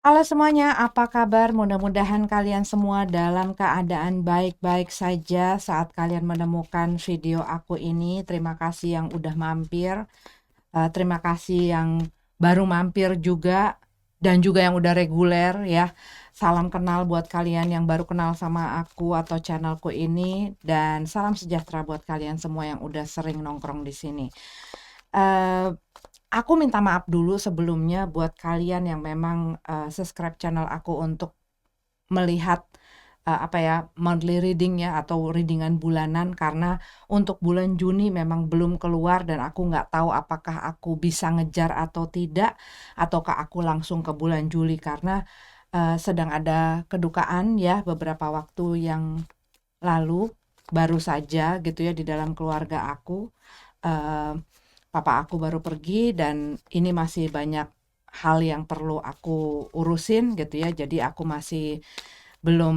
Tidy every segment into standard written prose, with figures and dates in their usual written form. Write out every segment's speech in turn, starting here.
Halo semuanya, apa kabar? Mudah-mudahan kalian semua dalam keadaan baik-baik saja saat kalian menemukan video aku ini. Terima kasih yang udah mampir, terima kasih yang baru mampir juga, dan juga yang udah reguler ya. Salam kenal buat kalian yang baru kenal sama aku atau channelku ini, dan salam sejahtera buat kalian semua yang udah sering nongkrong di sini. Eh, Aku minta maaf dulu sebelumnya buat kalian yang memang subscribe channel aku untuk melihat monthly reading ya atau readingan bulanan, karena untuk bulan Juni memang belum keluar dan aku nggak tahu apakah aku bisa ngejar atau tidak, ataukah aku langsung ke bulan Juli karena sedang ada kedukaan ya beberapa waktu yang lalu, baru saja gitu ya di dalam keluarga aku. Eh, Papa aku baru pergi dan ini masih banyak hal yang perlu aku urusin gitu ya. Jadi aku masih belum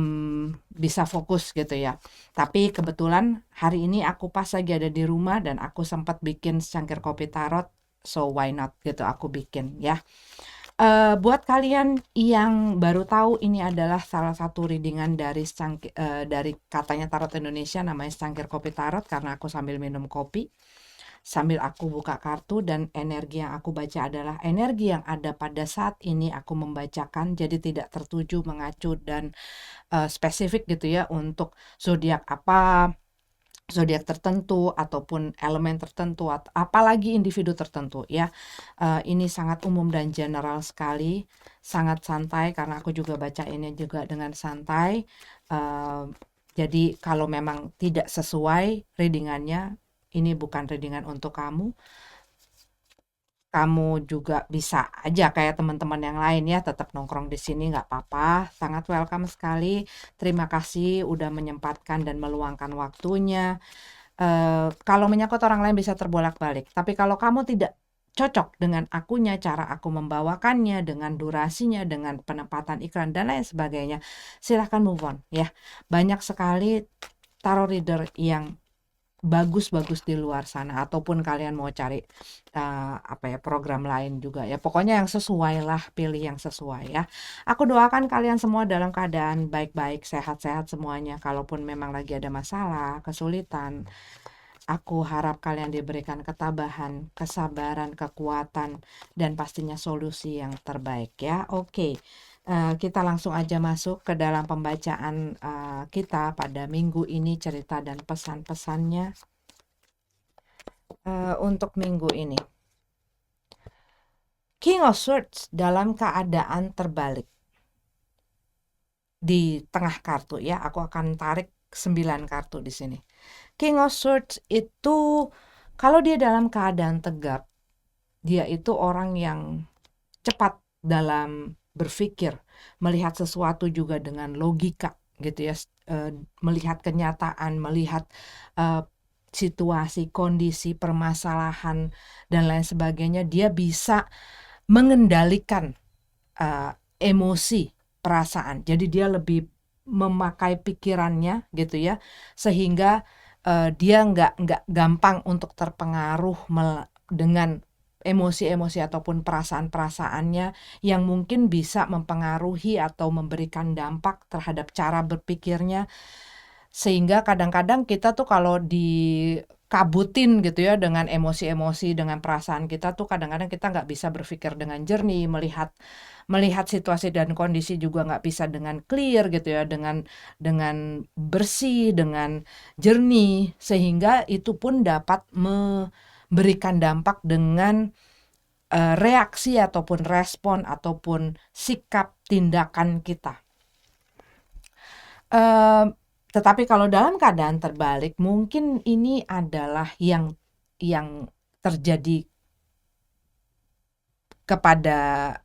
bisa fokus gitu ya. Tapi kebetulan hari ini aku pas lagi ada di rumah dan aku sempat bikin secangkir kopi tarot. So why not gitu aku bikin ya. Buat kalian yang baru tahu, ini adalah salah satu readingan dari katanya Tarot Indonesia, namanya secangkir kopi tarot, karena aku sambil minum kopi sambil aku buka kartu, dan energi yang aku baca adalah energi yang ada pada saat ini aku membacakan, jadi tidak tertuju mengacu dan spesifik gitu ya untuk zodiak apa, zodiak tertentu ataupun elemen tertentu atau apalagi individu tertentu ya. Ini sangat umum dan general sekali, sangat santai karena aku juga baca ini juga dengan santai. Eh, jadi kalau memang tidak sesuai readingannya, ini bukan readingan untuk kamu. Kamu juga bisa aja kayak teman-teman yang lain ya, tetap nongkrong di sini nggak apa-apa, sangat welcome sekali. Terima kasih udah menyempatkan dan meluangkan waktunya. Kalau menyangkut orang lain bisa terbolak-balik, tapi kalau kamu tidak cocok dengan akunya, cara aku membawakannya, dengan durasinya, dengan penempatan iklan dan lain sebagainya, silahkan move on ya. Banyak sekali tarot reader yang bagus-bagus di luar sana, ataupun kalian mau cari program lain juga ya. Pokoknya yang sesuai lah, pilih yang sesuai ya. Aku doakan kalian semua dalam keadaan baik-baik, sehat-sehat semuanya. Kalaupun memang lagi ada masalah, kesulitan, aku harap kalian diberikan ketabahan, kesabaran, kekuatan, dan pastinya solusi yang terbaik ya. Oke, kita langsung aja masuk ke dalam pembacaan kita pada minggu ini, cerita dan pesan-pesannya untuk minggu ini. King of Swords dalam keadaan terbalik. Di tengah kartu ya, aku akan tarik 9 kartu di sini. King of Swords itu kalau dia dalam keadaan tegap, dia itu orang yang cepat dalam berpikir, melihat sesuatu juga dengan logika gitu ya, melihat kenyataan, melihat situasi, kondisi, permasalahan dan lain sebagainya. Dia bisa mengendalikan emosi, perasaan. Jadi dia lebih memakai pikirannya gitu ya, sehingga dia nggak gampang untuk terpengaruh dengan emosi-emosi ataupun perasaan-perasaannya yang mungkin bisa mempengaruhi atau memberikan dampak terhadap cara berpikirnya, sehingga kadang-kadang kita tuh kalau dikabutin gitu ya dengan emosi-emosi, dengan perasaan kita tuh kadang-kadang kita nggak bisa berpikir dengan jernih, melihat situasi dan kondisi juga nggak bisa dengan clear gitu ya, dengan bersih, dengan jernih, sehingga itu pun dapat memberikan dampak dengan reaksi ataupun respon ataupun sikap tindakan kita. Eh, tetapi kalau dalam keadaan terbalik, mungkin ini adalah yang terjadi kepada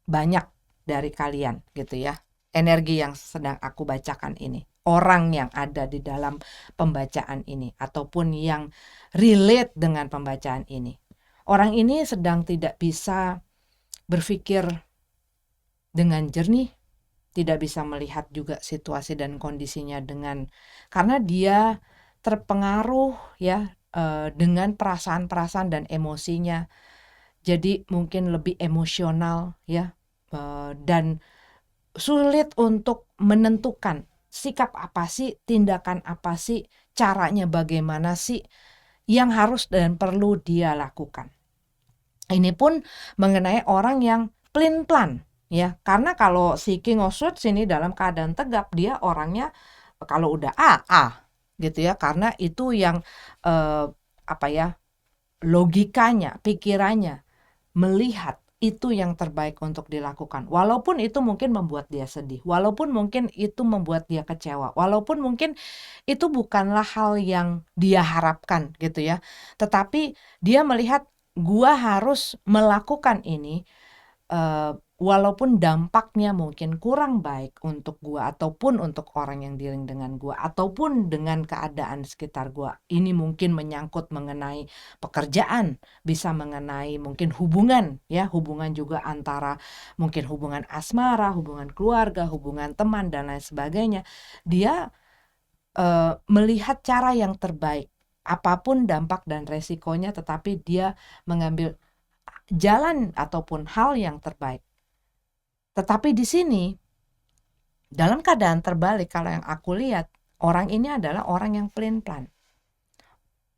banyak dari kalian gitu ya. Energi yang sedang aku bacakan ini, orang yang ada di dalam pembacaan ini ataupun yang relate dengan pembacaan ini. Orang ini sedang tidak bisa berpikir dengan jernih, tidak bisa melihat juga situasi dan kondisinya karena dia terpengaruh ya dengan perasaan-perasaan dan emosinya. Jadi mungkin lebih emosional ya, dan sulit untuk menentukan sikap apa sih, tindakan apa sih, caranya bagaimana sih yang harus dan perlu dia lakukan. Ini pun mengenai orang yang pelin-pelan ya, karena kalau si King of Swords ini dalam keadaan tegap, dia orangnya kalau udah gitu ya, karena itu yang apa ya, logikanya, pikirannya melihat itu yang terbaik untuk dilakukan. Walaupun itu mungkin membuat dia sedih, walaupun mungkin itu membuat dia kecewa, walaupun mungkin itu bukanlah hal yang dia harapkan gitu ya. Tetapi dia melihat gua harus melakukan ini walaupun dampaknya mungkin kurang baik untuk gua ataupun untuk orang yang dealing dengan gua ataupun dengan keadaan sekitar gua. Ini mungkin menyangkut mengenai pekerjaan, bisa mengenai mungkin hubungan ya, hubungan juga antara mungkin hubungan asmara, hubungan keluarga, hubungan teman dan lain sebagainya. Dia melihat cara yang terbaik, apapun dampak dan resikonya, tetapi dia mengambil jalan ataupun hal yang terbaik. Tetapi di sini dalam keadaan terbalik, kalau yang aku lihat, orang ini adalah orang yang pelin-pelan.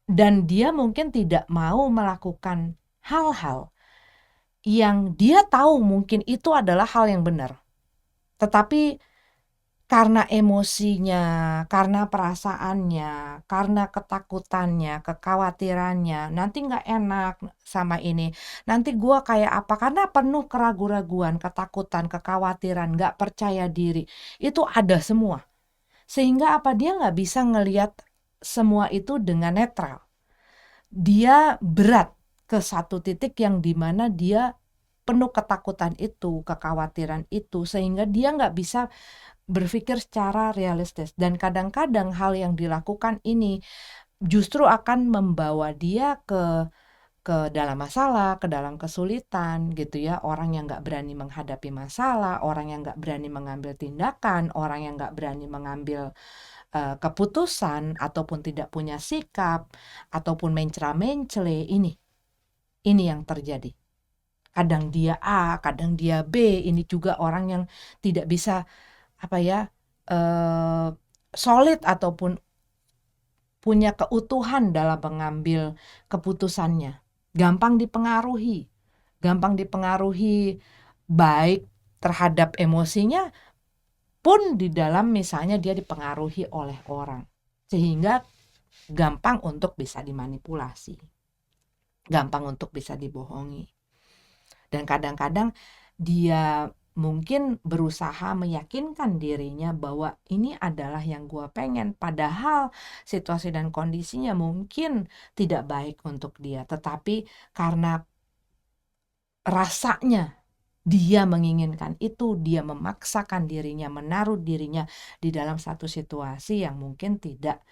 Dan dia mungkin tidak mau melakukan hal-hal yang dia tahu mungkin itu adalah hal yang benar. Tetapi karena emosinya, karena perasaannya, karena ketakutannya, kekhawatirannya, nanti nggak enak sama ini, nanti gua kayak apa, karena penuh keraguan-raguan, ketakutan, kekhawatiran, nggak percaya diri, itu ada semua. Sehingga apa, dia nggak bisa ngelihat semua itu dengan netral. Dia berat ke satu titik yang dimana dia penuh ketakutan itu, kekhawatiran itu, sehingga dia nggak bisa berpikir secara realistis. Dan kadang-kadang hal yang dilakukan ini justru akan membawa dia ke dalam masalah, ke dalam kesulitan gitu ya. Orang yang nggak berani menghadapi masalah, orang yang nggak berani mengambil tindakan, orang yang nggak berani mengambil keputusan, ataupun tidak punya sikap, ataupun mencela-mencele. Ini yang terjadi. Kadang dia A, kadang dia B. Ini juga orang yang tidak bisa apa ya, solid ataupun punya keutuhan dalam mengambil keputusannya. Gampang dipengaruhi baik terhadap emosinya pun di dalam misalnya dia dipengaruhi oleh orang. Sehingga gampang untuk bisa dimanipulasi. Gampang untuk bisa dibohongi. Dan kadang-kadang dia mungkin berusaha meyakinkan dirinya bahwa ini adalah yang gua pengen, padahal situasi dan kondisinya mungkin tidak baik untuk dia, tetapi karena rasanya dia menginginkan itu, dia memaksakan dirinya, menaruh dirinya di dalam satu situasi yang mungkin tidak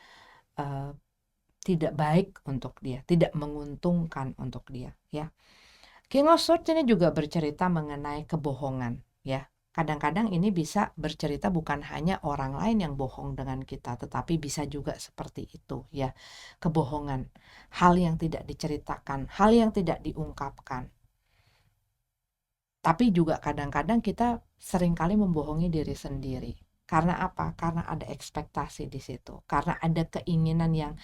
baik untuk dia, tidak menguntungkan untuk dia ya. King of Swords ini juga bercerita mengenai kebohongan ya. Kadang-kadang ini bisa bercerita bukan hanya orang lain yang bohong dengan kita, tetapi bisa juga seperti itu ya. Kebohongan, hal yang tidak diceritakan, hal yang tidak diungkapkan. Tapi juga kadang-kadang kita seringkali membohongi diri sendiri. Karena apa? Karena ada ekspektasi di situ. Karena ada keinginan yang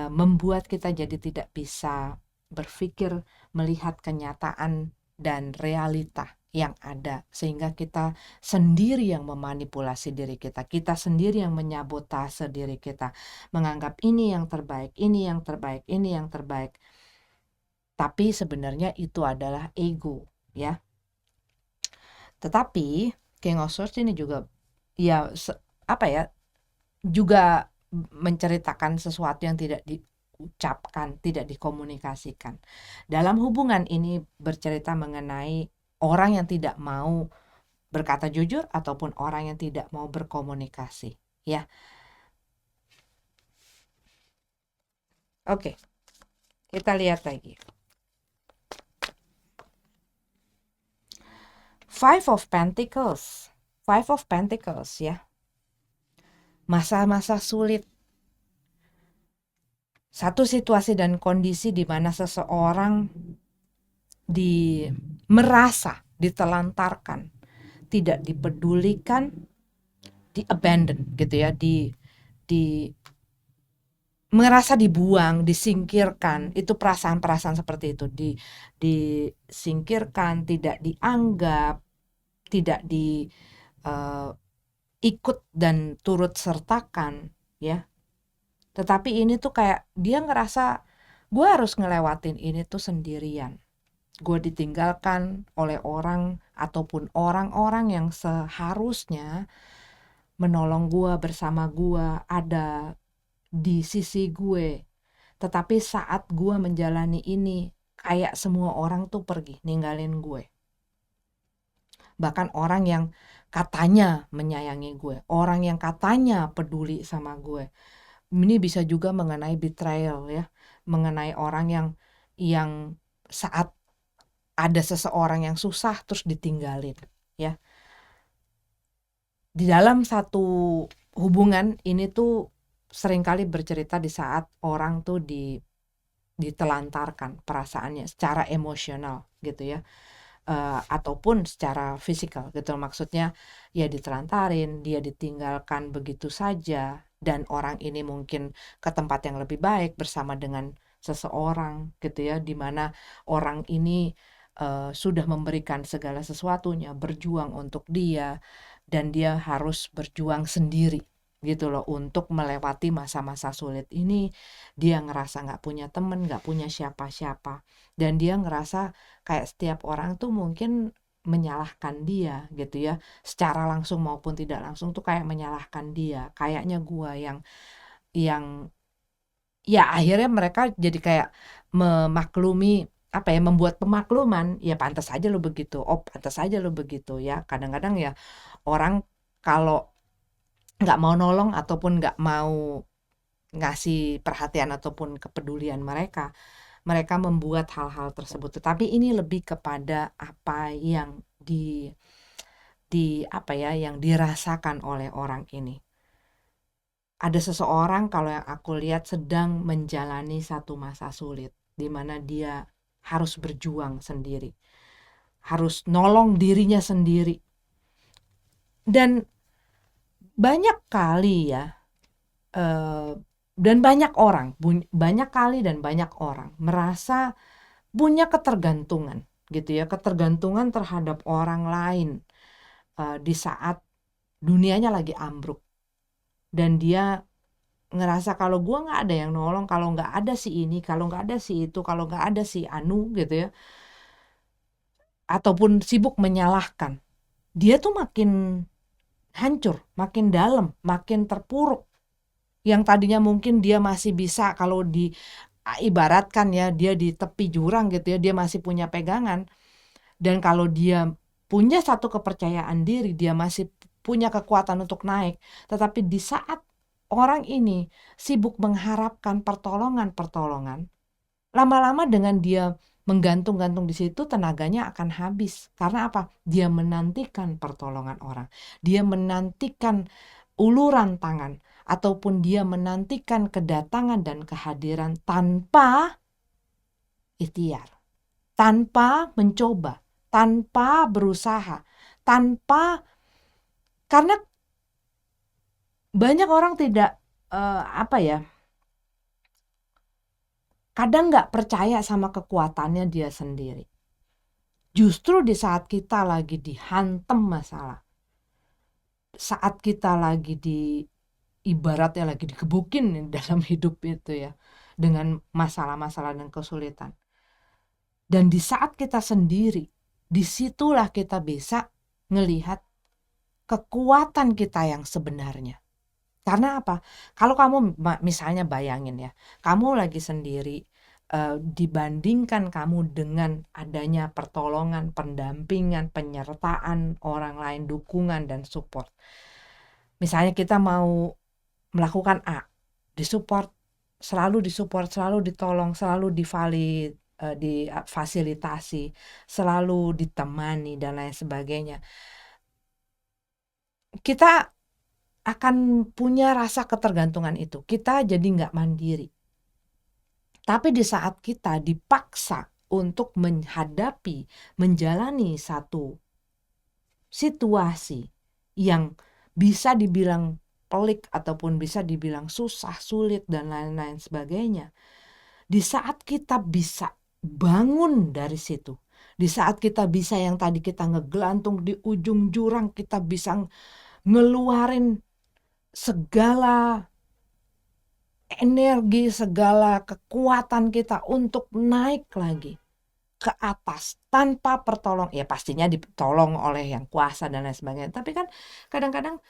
membuat kita jadi tidak bisa berpikir, melihat kenyataan dan realita yang ada, sehingga kita sendiri yang memanipulasi diri kita, kita sendiri yang menyabotase diri kita, menganggap ini yang terbaik, ini yang terbaik, ini yang terbaik. Tapi sebenarnya itu adalah ego ya. Tetapi King of Swords ini juga ya apa ya, juga menceritakan sesuatu yang tidak diucapkan, tidak dikomunikasikan. Dalam hubungan ini bercerita mengenai orang yang tidak mau berkata jujur ataupun orang yang tidak mau berkomunikasi, ya. Oke. Kita lihat lagi. Five of Pentacles. Five of Pentacles ya. Masa-masa sulit. Satu situasi dan kondisi di mana seseorang merasa ditelantarkan, tidak dipedulikan, di-abandon gitu ya, di merasa dibuang, disingkirkan, itu perasaan-perasaan seperti itu, disingkirkan, tidak dianggap, tidak ikut dan turut sertakan ya. Tetapi ini tuh kayak dia ngerasa gue harus ngelewatin ini tuh sendirian. Gue ditinggalkan oleh orang ataupun orang-orang yang seharusnya menolong gue, bersama gue, ada di sisi gue. Tetapi saat gue menjalani ini, kayak semua orang tuh pergi, ninggalin gue. Bahkan orang yang katanya menyayangi gue, orang yang katanya peduli sama gue. Ini bisa juga mengenai betrayal ya, mengenai orang yang saat ada seseorang yang susah terus ditinggalin ya. Di dalam satu hubungan ini tuh seringkali bercerita di saat orang tuh ditelantarkan perasaannya secara emosional gitu ya, ataupun secara fisikal gitu. Maksudnya ya ditelantarin, dia ditinggalkan begitu saja, dan orang ini mungkin ke tempat yang lebih baik bersama dengan seseorang gitu ya, dimana orang ini sudah memberikan segala sesuatunya, berjuang untuk dia, dan dia harus berjuang sendiri gitu loh untuk melewati masa-masa sulit ini. Dia ngerasa nggak punya temen, nggak punya siapa-siapa, dan dia ngerasa kayak setiap orang tuh mungkin menyalahkan dia gitu ya, secara langsung maupun tidak langsung tuh kayak menyalahkan dia, kayaknya gua yang ya akhirnya mereka jadi kayak memaklumi, apa ya, membuat pemakluman, ya pantas aja lo begitu, oh pantas aja lo begitu ya. Kadang-kadang ya orang kalau nggak mau nolong ataupun nggak mau ngasih perhatian ataupun kepedulian mereka membuat hal-hal tersebut. Tetapi ini lebih kepada apa yang di apa ya, yang dirasakan oleh orang ini. Ada seseorang kalau yang aku lihat sedang menjalani satu masa sulit, di mana dia harus berjuang sendiri, harus nolong dirinya sendiri. Dan banyak kali ya, dan banyak orang merasa punya ketergantungan gitu ya, ketergantungan terhadap orang lain di saat dunianya lagi ambruk, dan dia ngerasa kalau gua nggak ada yang nolong, kalau nggak ada si ini, kalau nggak ada si itu, kalau nggak ada si anu gitu ya, ataupun sibuk menyalahkan, dia tuh makin hancur, makin dalam, makin terpuruk. Yang tadinya mungkin dia masih bisa, kalau ibaratkan ya, dia di tepi jurang gitu ya, dia masih punya pegangan. Dan kalau dia punya satu kepercayaan diri, dia masih punya kekuatan untuk naik. Tetapi di saat orang ini sibuk mengharapkan pertolongan, lama-lama dengan dia menggantung-gantung di situ, tenaganya akan habis. Karena apa? Dia menantikan pertolongan orang. Dia menantikan uluran tangan, ataupun dia menantikan kedatangan dan kehadiran tanpa ikhtiar, tanpa mencoba, tanpa berusaha, karena banyak orang tidak apa ya, kadang nggak percaya sama kekuatannya dia sendiri. Justru di saat kita lagi dihantam masalah, saat kita lagi ibaratnya lagi dikebukin dalam hidup itu ya, dengan masalah-masalah dan kesulitan. Dan di saat kita sendiri, disitulah kita bisa ngelihat kekuatan kita yang sebenarnya. Karena apa? Kalau kamu misalnya bayangin ya, kamu lagi sendiri, dibandingkan kamu dengan adanya pertolongan, pendampingan, penyertaan orang lain, dukungan dan support. Misalnya kita mau melakukan A, selalu disupport, selalu ditolong, selalu difasilitasi, selalu ditemani dan lain sebagainya. Kita akan punya rasa ketergantungan itu. Kita jadi nggak mandiri. Tapi di saat kita dipaksa untuk menghadapi, menjalani satu situasi yang bisa dibilang pelik ataupun bisa dibilang susah, sulit, dan lain-lain sebagainya. Di saat kita bisa bangun dari situ, di saat kita bisa yang tadi kita ngegelantung di ujung jurang, kita bisa ngeluarin segala energi, segala kekuatan kita untuk naik lagi ke atas tanpa pertolongan. Ya pastinya ditolong oleh yang kuasa dan lain sebagainya. Tapi kan kadang-kadang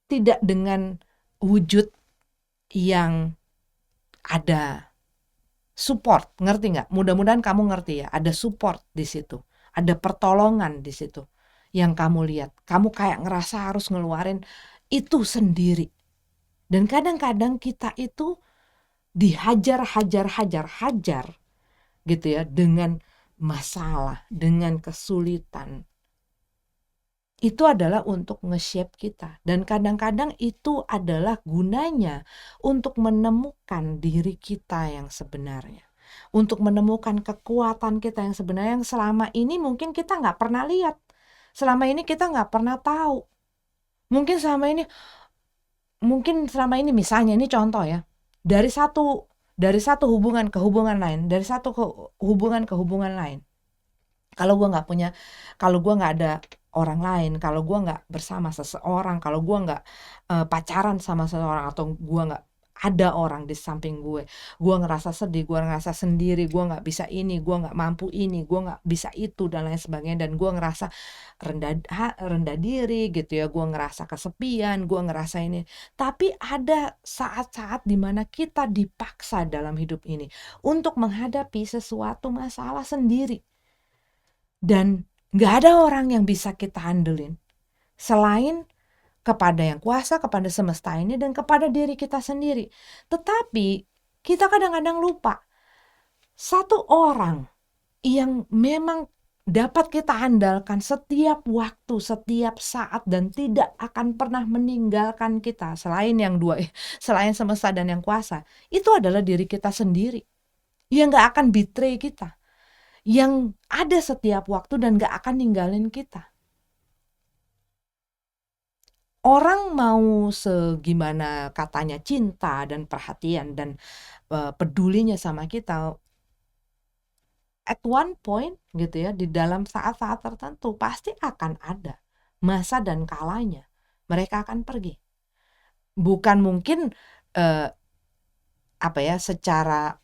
tidak dengan wujud yang ada support, ngerti nggak? Mudah-mudahan kamu ngerti ya, ada support di situ, ada pertolongan di situ yang kamu lihat. Kamu kayak ngerasa harus ngeluarin itu sendiri. Dan kadang-kadang kita itu dihajar gitu ya, dengan masalah, dengan kesulitan. Itu adalah untuk nge-shape kita. Dan kadang-kadang itu adalah gunanya untuk menemukan diri kita yang sebenarnya. Untuk menemukan kekuatan kita yang sebenarnya yang selama ini mungkin kita nggak pernah lihat. Selama ini kita nggak pernah tahu. Mungkin selama ini misalnya, ini contoh ya. Dari satu hubungan ke hubungan lain, dari satu hubungan ke hubungan lain. Kalau gue nggak ada orang lain, kalau gue nggak bersama seseorang, kalau gue nggak pacaran sama seseorang, atau gue nggak ada orang di samping gue ngerasa sedih, gue ngerasa sendiri, gue nggak bisa ini, gue nggak mampu ini, gue nggak bisa itu, dan lain sebagainya, dan gue ngerasa rendah diri gitu ya, gue ngerasa kesepian, gue ngerasa ini. Tapi ada saat-saat dimana kita dipaksa dalam hidup ini untuk menghadapi sesuatu masalah sendiri. Dan gak ada orang yang bisa kita handelin selain kepada yang kuasa, kepada semesta ini, dan kepada diri kita sendiri. Tetapi kita kadang-kadang lupa, satu orang yang memang dapat kita andalkan setiap waktu, setiap saat, dan tidak akan pernah meninggalkan kita selain yang dua, selain semesta dan yang kuasa, itu adalah diri kita sendiri yang gak akan betray kita, yang ada setiap waktu dan gak akan ninggalin kita. Orang mau segimana katanya cinta dan perhatian dan pedulinya sama kita, at one point gitu ya, di dalam saat-saat tertentu pasti akan ada masa dan kalanya mereka akan pergi. Bukan mungkin secara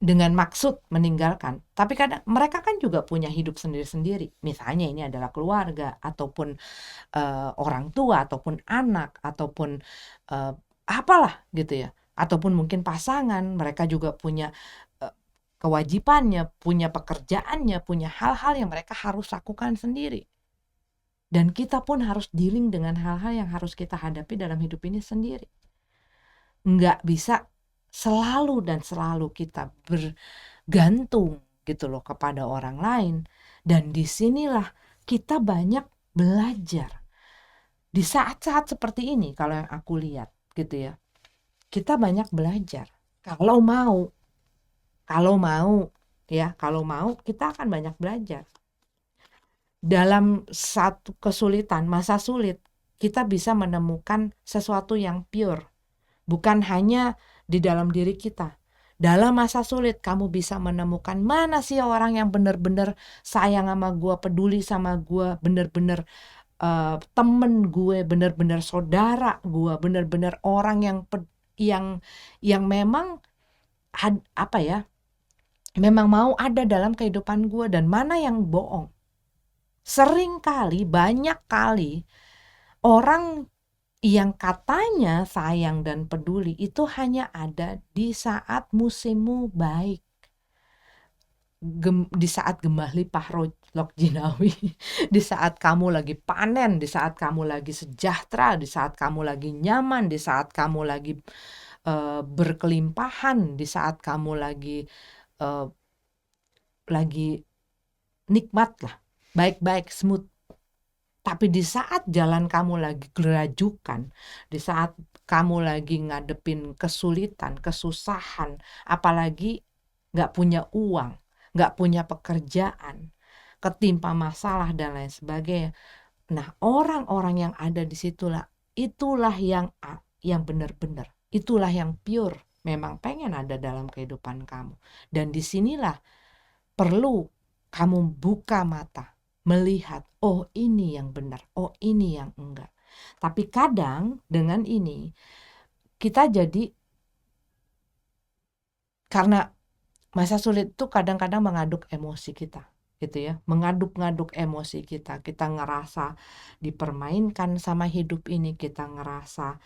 dengan maksud meninggalkan, tapi kadang mereka kan juga punya hidup sendiri-sendiri. Misalnya ini adalah keluarga, ataupun orang tua, ataupun anak, ataupun apalah gitu ya, ataupun mungkin pasangan. Mereka juga punya kewajibannya, punya pekerjaannya, punya hal-hal yang mereka harus lakukan sendiri. Dan kita pun harus dealing dengan hal-hal yang harus kita hadapi dalam hidup ini sendiri. Nggak bisa selalu kita bergantung gitu loh kepada orang lain. Dan disinilah kita banyak belajar. Di saat-saat seperti ini, kalau yang aku lihat gitu ya, kita banyak belajar. Kalau mau kita akan banyak belajar. Dalam satu kesulitan, masa sulit, kita bisa menemukan sesuatu yang pure. Bukan hanya di dalam diri kita. Dalam masa sulit kamu bisa menemukan mana sih orang yang benar-benar sayang sama gue, peduli sama gue, benar-benar temen gue, benar-benar saudara gue, benar-benar orang yang memang memang mau ada dalam kehidupan gue, dan mana yang bohong. Banyak kali orang yang katanya sayang dan peduli itu hanya ada di saat musimmu baik, di saat gemah lipah lok jinawi, di saat kamu lagi panen, di saat kamu lagi sejahtera, di saat kamu lagi nyaman, di saat kamu lagi berkelimpahan, di saat kamu lagi nikmat lah, baik-baik, smooth. Tapi di saat jalan kamu lagi gerajukan, di saat kamu lagi ngadepin kesulitan, kesusahan, apalagi nggak punya uang, nggak punya pekerjaan, ketimpa masalah dan lain sebagainya. Nah, orang-orang yang ada di situlah, itulah yang benar-benar, itulah yang pure, memang pengen ada dalam kehidupan kamu. Dan disinilah perlu kamu buka mata, melihat, oh ini yang benar, oh ini yang enggak. Tapi kadang dengan ini, kita jadi, karena masa sulit itu kadang-kadang mengaduk emosi kita, gitu ya, mengaduk-ngaduk emosi kita. Kita ngerasa dipermainkan sama hidup ini, kita ngerasa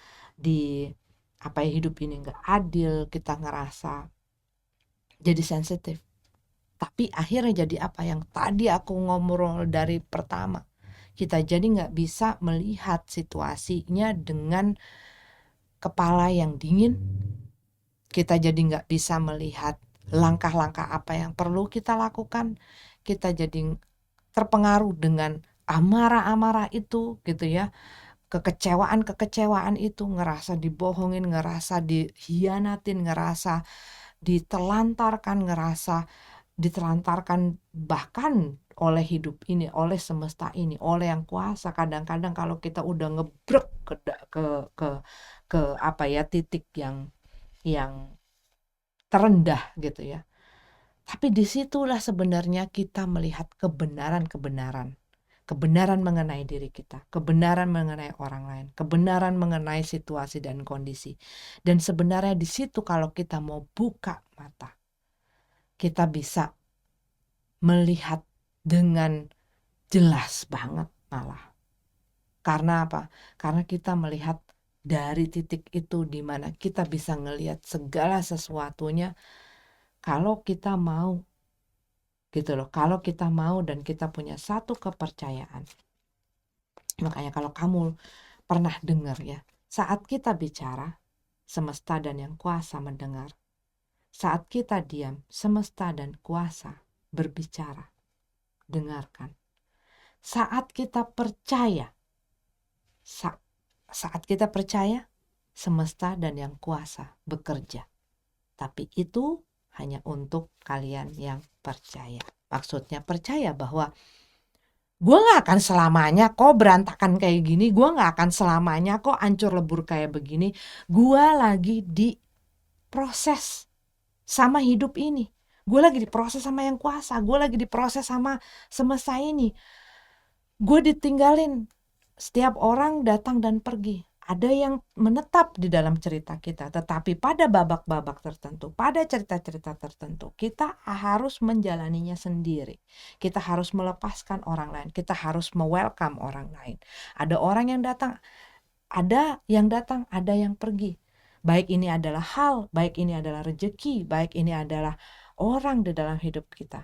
hidup ini nggak adil, kita ngerasa jadi sensitif. Tapi akhirnya jadi apa yang tadi aku ngobrol dari pertama, kita jadi nggak bisa melihat situasinya dengan kepala yang dingin. Kita jadi nggak bisa melihat langkah-langkah apa yang perlu kita lakukan. Kita jadi terpengaruh dengan amarah-amarah itu, gitu ya, kekecewaan itu, ngerasa dibohongin, ngerasa dihianatin, ngerasa ditelantarkan bahkan oleh hidup ini, oleh semesta ini, oleh yang kuasa. Kadang-kadang kalau kita udah ngebrek ke titik yang terendah, gitu ya. Tapi disitulah sebenarnya kita melihat kebenaran mengenai diri kita, kebenaran mengenai orang lain, kebenaran mengenai situasi dan kondisi. Dan sebenarnya di situ kalau kita mau buka mata, kita bisa melihat dengan jelas banget malah. Karena apa? Karena kita melihat dari titik itu di mana kita bisa ngelihat segala sesuatunya kalau kita mau, gitu loh. Kalau kita mau dan kita punya satu kepercayaan. Makanya kalau kamu pernah dengar ya, saat kita bicara, semesta dan yang kuasa mendengar. Saat kita diam, semesta dan kuasa berbicara. Dengarkan. Saat kita percaya, saat kita percaya, semesta dan yang kuasa bekerja. Tapi itu hanya untuk kalian yang percaya. Maksudnya percaya bahwa gue gak akan selamanya kok berantakan kayak gini, gue gak akan selamanya kok hancur lebur kayak begini. Gue lagi diproses sama hidup ini, gue lagi diproses sama yang kuasa, gue lagi diproses sama semesta ini. Gue ditinggalin, setiap orang datang dan pergi. Ada yang menetap di dalam cerita kita, tetapi pada babak-babak tertentu, pada cerita-cerita tertentu, kita harus menjalaninya sendiri. Kita harus melepaskan orang lain, kita harus me-welcome orang lain. Ada orang yang datang, ada yang pergi. Baik ini adalah hal, baik ini adalah rezeki, baik ini adalah orang di dalam hidup kita.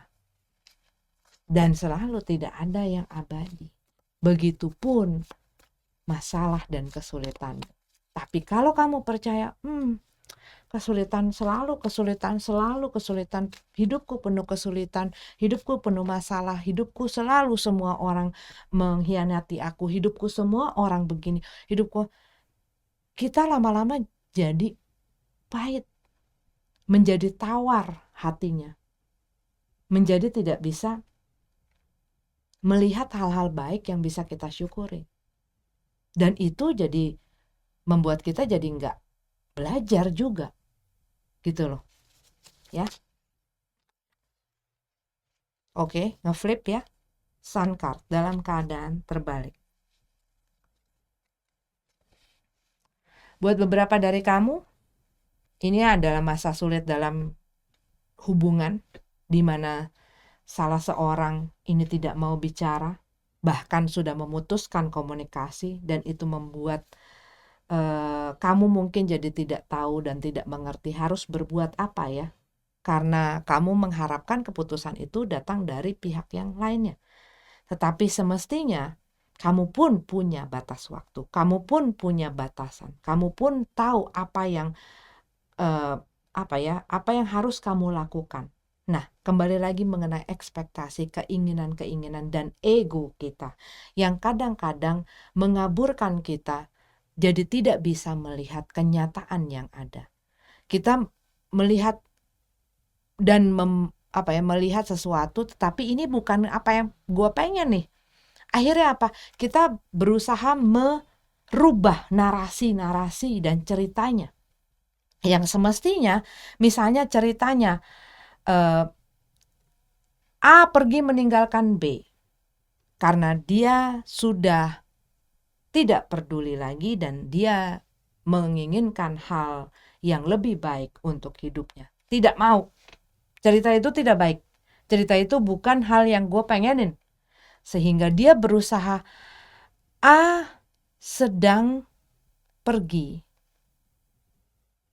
Dan selalu tidak ada yang abadi. Begitupun masalah dan kesulitan. Tapi kalau kamu percaya, kesulitan, hidupku penuh kesulitan, hidupku penuh masalah, hidupku selalu semua orang mengkhianati aku, hidupku semua orang begini, kita lama-lama jadi pahit, menjadi tawar hatinya, menjadi tidak bisa melihat hal-hal baik yang bisa kita syukuri. Dan itu jadi membuat kita jadi nggak belajar juga, gitu loh ya. Oke, ngeflip ya, Sun card dalam keadaan terbalik. Buat beberapa dari kamu, ini adalah masa sulit dalam hubungan, di mana salah seorang ini tidak mau bicara, bahkan sudah memutuskan komunikasi, dan itu membuat kamu mungkin jadi tidak tahu dan tidak mengerti harus berbuat apa ya, karena kamu mengharapkan keputusan itu datang dari pihak yang lainnya. Tetapi semestinya kamu pun punya batas waktu, kamu pun punya batasan, kamu pun tahu apa yang harus kamu lakukan. Nah, kembali lagi mengenai ekspektasi, keinginan-keinginan dan ego kita yang kadang-kadang mengaburkan kita, jadi tidak bisa melihat kenyataan yang ada. Kita melihat dan melihat sesuatu, tetapi ini bukan apa yang gue pengen nih. Akhirnya apa? Kita berusaha merubah narasi-narasi dan ceritanya. Yang semestinya, misalnya ceritanya A pergi meninggalkan B karena dia sudah tidak peduli lagi dan dia menginginkan hal yang lebih baik untuk hidupnya. Tidak mau. Cerita itu tidak baik. Cerita itu bukan hal yang gue pengenin. Sehingga dia berusaha, A sedang pergi,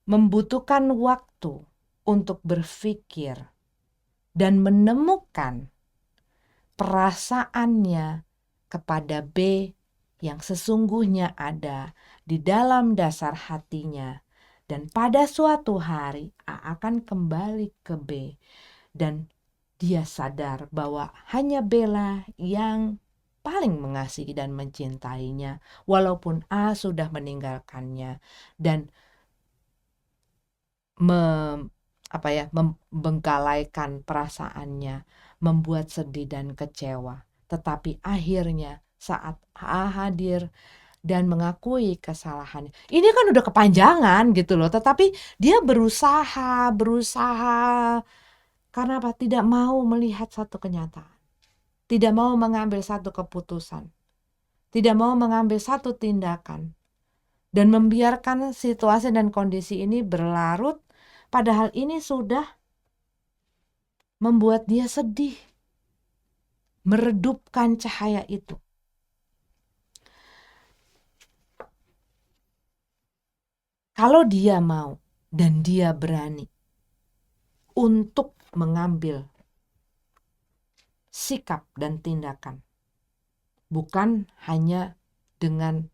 membutuhkan waktu untuk berpikir dan menemukan perasaannya kepada B yang sesungguhnya ada di dalam dasar hatinya. Dan pada suatu hari A akan kembali ke B dan dia sadar bahwa hanya Bella yang paling mengasihi dan mencintainya walaupun A sudah meninggalkannya dan membengkalaikan perasaannya, membuat sedih dan kecewa. Tetapi akhirnya saat A hadir dan mengakui kesalahannya, ini kan udah kepanjangan gitu loh, tetapi dia berusaha karena apa? Tidak mau melihat satu kenyataan, tidak mau mengambil satu keputusan, tidak mau mengambil satu tindakan, dan membiarkan situasi dan kondisi ini berlarut, padahal ini sudah membuat dia sedih, meredupkan cahaya itu. Kalau dia mau dan dia berani untuk mengambil sikap dan tindakan, bukan hanya dengan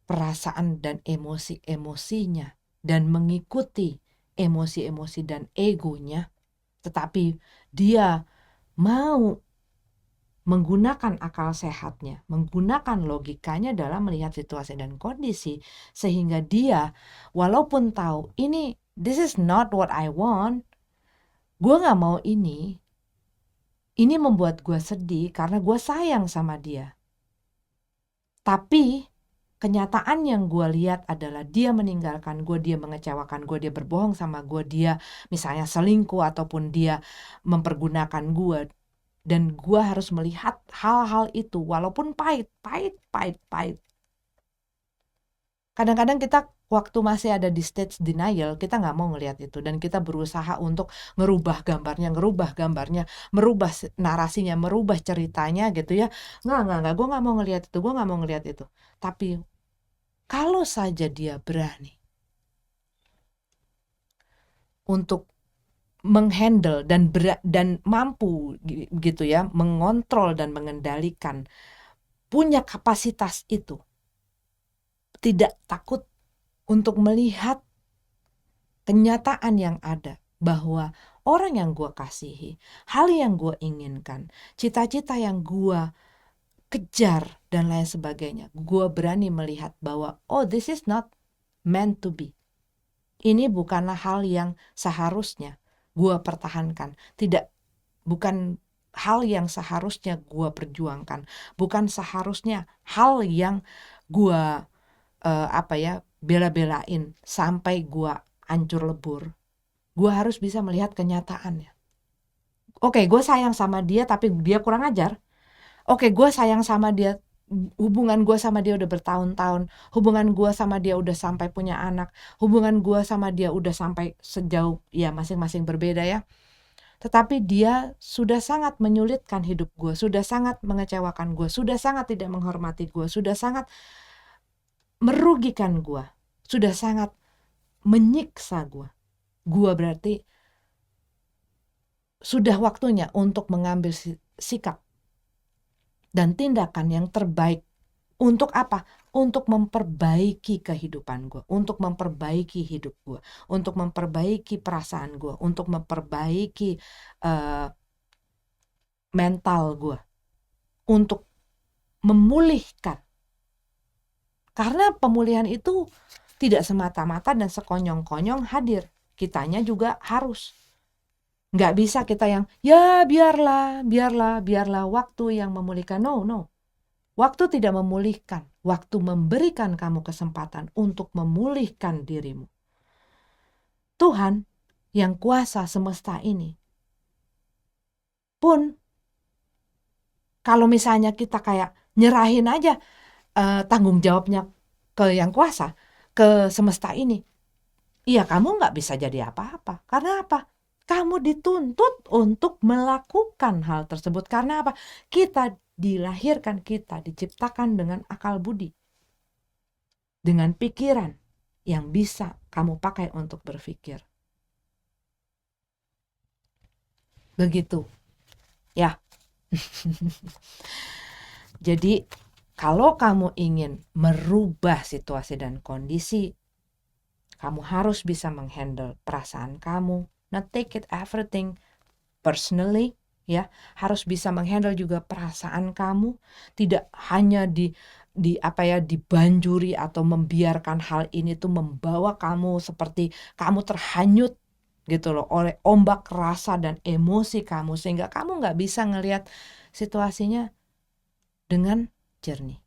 perasaan dan emosi-emosinya dan mengikuti emosi-emosi dan egonya, tetapi dia mau menggunakan akal sehatnya, menggunakan logikanya dalam melihat situasi dan kondisi, sehingga dia walaupun tahu ini this is not what I want, gue gak mau ini membuat gue sedih karena gue sayang sama dia, tapi kenyataan yang gue lihat adalah dia meninggalkan gue, dia mengecewakan gue, dia berbohong sama gue, dia misalnya selingkuh ataupun dia mempergunakan gue. Dan gue harus melihat hal-hal itu walaupun pahit. Kadang-kadang kita waktu masih ada di stage denial, kita gak mau ngelihat itu. Dan kita berusaha untuk merubah gambarnya, merubah narasinya, merubah ceritanya gitu ya. Nggak, gue gak mau ngelihat itu. Tapi kalau saja dia berani untuk menghandle dan mampu gitu ya, mengontrol dan mengendalikan, punya kapasitas itu, tidak takut untuk melihat kenyataan yang ada bahwa orang yang gue kasihi, hal yang gue inginkan, cita-cita yang gue kejar dan lain sebagainya, gue berani melihat bahwa this is not meant to be. Ini bukanlah hal yang seharusnya gue pertahankan, bukan hal yang seharusnya gue perjuangkan, bukan seharusnya hal yang gue bela-belain sampai gue hancur lebur. Gue harus bisa melihat kenyataannya. Oke, gue sayang sama dia tapi dia kurang ajar. Oke, gue sayang sama dia, hubungan gue sama dia udah bertahun-tahun, hubungan gue sama dia udah sampai punya anak, hubungan gue sama dia udah sampai sejauh ya masing-masing berbeda ya. Tetapi dia sudah sangat menyulitkan hidup gue, sudah sangat mengecewakan gue, sudah sangat tidak menghormati gue, sudah sangat merugikan gue, sudah sangat menyiksa gue. Gue berarti sudah waktunya untuk mengambil sikap dan tindakan yang terbaik. Untuk apa? Untuk memperbaiki kehidupan gue, untuk memperbaiki hidup gue, untuk memperbaiki perasaan gue, untuk memperbaiki mental gue, untuk memulihkan. Karena pemulihan itu tidak semata-mata dan sekonyong-konyong hadir. Kitanya juga harus Nggak bisa kita yang, ya biarlah waktu yang memulihkan. No, no. Waktu tidak memulihkan. Waktu memberikan kamu kesempatan untuk memulihkan dirimu. Tuhan yang kuasa semesta ini pun, kalau misalnya kita kayak nyerahin aja tanggung jawabnya ke yang kuasa, ke semesta ini, iya kamu nggak bisa jadi apa-apa. Karena apa? Kamu dituntut untuk melakukan hal tersebut. Karena apa? Kita dilahirkan, kita diciptakan dengan akal budi, dengan pikiran yang bisa kamu pakai untuk berpikir. Begitu ya. Jadi kalau kamu ingin merubah situasi dan kondisi, kamu harus bisa menghandle perasaan kamu, not take it everything personally, ya. Harus bisa menghandle juga perasaan kamu, tidak hanya dibanjuri atau membiarkan hal ini tuh membawa kamu seperti kamu terhanyut gitu loh oleh ombak rasa dan emosi kamu, sehingga kamu nggak bisa ngelihat situasinya dengan jernih.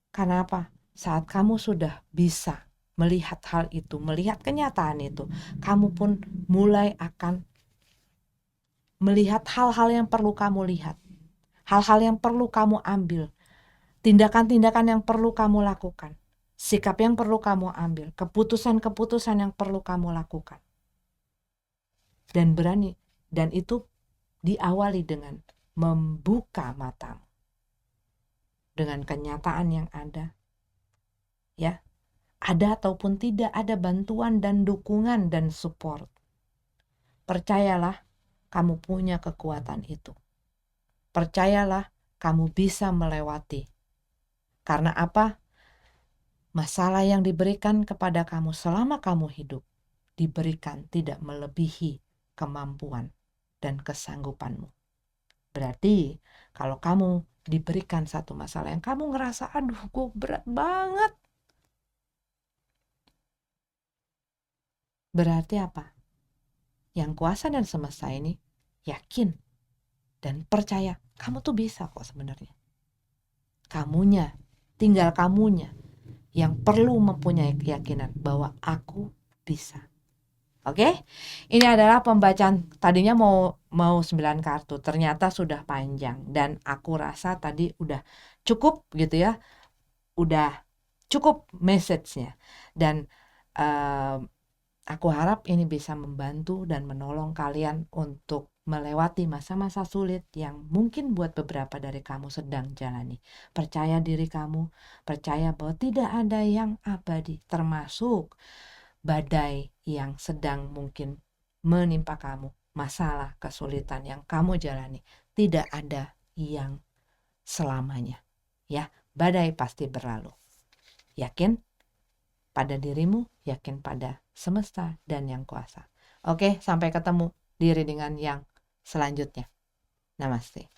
Karena apa? Saat kamu sudah bisa melihat hal itu, melihat kenyataan itu, kamu pun mulai akan melihat hal-hal yang perlu kamu lihat, hal-hal yang perlu kamu ambil, tindakan-tindakan yang perlu kamu lakukan, sikap yang perlu kamu ambil, keputusan-keputusan yang perlu kamu lakukan. Dan berani, dan itu diawali dengan membuka matamu dengan kenyataan yang ada, ya. Ada ataupun tidak, ada bantuan dan dukungan dan support. Percayalah, kamu punya kekuatan itu. Percayalah, kamu bisa melewati. Karena apa? Masalah yang diberikan kepada kamu selama kamu hidup diberikan tidak melebihi kemampuan dan kesanggupanmu. Berarti kalau kamu diberikan satu masalah yang kamu ngerasa, aduh gue berat banget. Berarti apa? Yang kuasa dan semesta ini yakin dan percaya kamu tuh bisa kok sebenarnya. Kamunya, tinggal kamunya yang perlu mempunyai keyakinan bahwa aku bisa. Oke? Ini adalah pembacaan, tadinya mau 9 kartu, ternyata sudah panjang dan aku rasa tadi udah cukup gitu ya. Udah cukup message-nya. Dan aku harap ini bisa membantu dan menolong kalian untuk melewati masa-masa sulit yang mungkin buat beberapa dari kamu sedang jalani. Percaya diri kamu, percaya bahwa tidak ada yang abadi, termasuk badai yang sedang mungkin menimpa kamu, masalah, kesulitan yang kamu jalani. Tidak ada yang selamanya. Ya, badai pasti berlalu. Yakin pada dirimu, yakin pada semesta dan yang kuasa. Oke, sampai ketemu di readingan yang selanjutnya. Namaste.